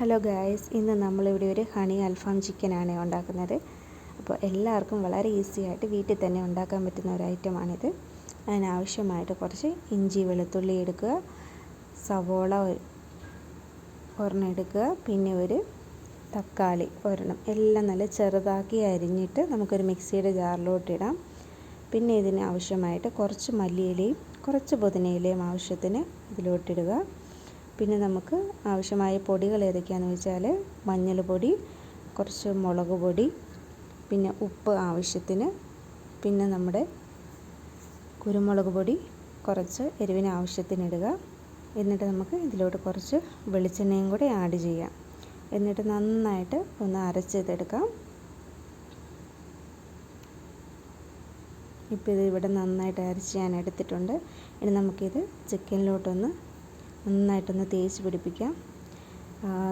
Hello guys, ഇന്ന് നമ്മളിവിടെ ഒരു ഹണി അൽഫാം ചിക്കനാണ് ഉണ്ടാക്കുന്നത്. അപ്പോൾ എല്ലാവർക്കും വളരെ ഈസി ആയിട്ട് വീട്ടിൽ തന്നെ ഉണ്ടാക്കാൻ പറ്റുന്ന ഒരു ഐറ്റമാണിത്. അതിനാവശ്യമായിട്ട് കുറച്ച് ഇഞ്ചി വെളുത്തുള്ളി എടുക്കുക, സവോള ഒരെണ്ണം എടുക്കുക, പിന്നെ ഒരു തക്കാളി ഒരെണ്ണം, എല്ലാം നല്ല ചെറുതാക്കി അരിഞ്ഞിട്ട് നമുക്കൊരു മിക്സിയുടെ ജാറിലോട്ട് ഇടാം. പിന്നെ ഇതിന് ആവശ്യമായിട്ട് കുറച്ച് മല്ലിയിലയും കുറച്ച് പുതിനയിലയും ആവശ്യത്തിന് ഇതിലോട്ടിടുക. പിന്നെ നമുക്ക് ആവശ്യമായ പൊടികൾ ഏതൊക്കെയാണെന്ന് വെച്ചാൽ മഞ്ഞൾപ്പൊടി, കുറച്ച് മുളക് പൊടി, പിന്നെ ഉപ്പ് ആവശ്യത്തിന്, പിന്നെ നമ്മുടെ കുരുമുളക് പൊടി കുറച്ച് എരിവിന് ആവശ്യത്തിന് ഇടുക. എന്നിട്ട് നമുക്ക് ഇതിലോട്ട് കുറച്ച് വെളിച്ചെണ്ണയും കൂടെ ആഡ് ചെയ്യാം. എന്നിട്ട് നന്നായിട്ട് ഒന്ന് അരച്ചെടുക്കാം. ഇപ്പോൾ ഇത് ഇവിടെ നന്നായിട്ട് അരച്ച് ഞാൻ എടുത്തിട്ടുണ്ട്. ഇനി നമുക്കിത് ചിക്കനിലോട്ടൊന്ന് നന്നായിട്ടൊന്ന് തേച്ച് പിടിപ്പിക്കാം.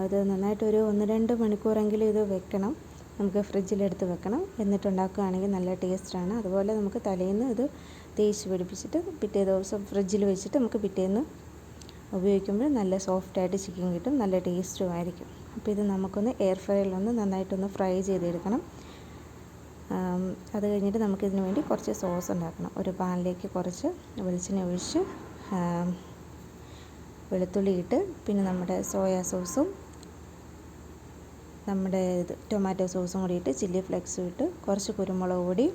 ഇത് നന്നായിട്ടൊരു 1-2 മണിക്കൂറെങ്കിലും ഇത് വെക്കണം. നമുക്ക് ഫ്രിഡ്ജിലെടുത്ത് വെക്കണം. എന്നിട്ടുണ്ടാക്കുകയാണെങ്കിൽ നല്ല ടേസ്റ്റാണ്. അതുപോലെ നമുക്ക് തലേന്ന് ഇത് തേച്ച് പിടിപ്പിച്ചിട്ട് പിറ്റേ ദിവസം ഫ്രിഡ്ജിൽ വെച്ചിട്ട് നമുക്ക് പിറ്റേന്ന് ഉപയോഗിക്കുമ്പോൾ നല്ല സോഫ്റ്റായിട്ട് ചിക്കൻ കിട്ടും, നല്ല ടേസ്റ്റും ആയിരിക്കും. അപ്പോൾ ഇത് നമുക്കൊന്ന് എയർ ഫ്രയറിലൊന്ന് നന്നായിട്ടൊന്ന് ഫ്രൈ ചെയ്തെടുക്കണം. അത് കഴിഞ്ഞിട്ട് നമുക്കിതിന് വേണ്ടി കുറച്ച് സോസ് ഉണ്ടാക്കണം. ഒരു പാനിലേക്ക് കുറച്ച് വെളിച്ചെണ്ണ ഒഴിച്ച് വെളുത്തുള്ളി ഇട്ട്, പിന്നെ നമ്മുടെ സോയാ സോസും നമ്മുടെ ടൊമാറ്റോ സോസും കൂടി ഇട്ട്, ചില്ലി ഫ്ലേക്സും ഇട്ട്, കുറച്ച് കുരുമുളക് പൊടി,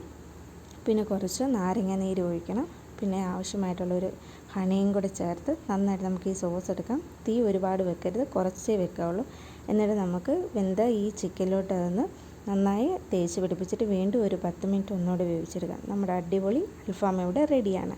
പിന്നെ കുറച്ച് നാരങ്ങ നീര് ഒഴിക്കണം. പിന്നെ ആവശ്യമായിട്ടുള്ളൊരു ഹണിയും കൂടെ ചേർത്ത് നന്നായിട്ട് നമുക്ക് ഈ സോസ് എടുക്കാം. തീ ഒരുപാട് വെക്കരുത്, കുറച്ചേ വെക്കാവുള്ളൂ. എന്നിട്ട് നമുക്ക് വെന്ത ഈ ചിക്കനിലോട്ട് അതൊന്ന് നന്നായി തേച്ച് പിടിപ്പിച്ചിട്ട് വീണ്ടും ഒരു 10 മിനിറ്റ് ഒന്നുകൂടെ വേവിച്ചെടുക്കാം. നമ്മുടെ അടിപൊളി അൽഫാം ഇവിടെ റെഡിയാണ്.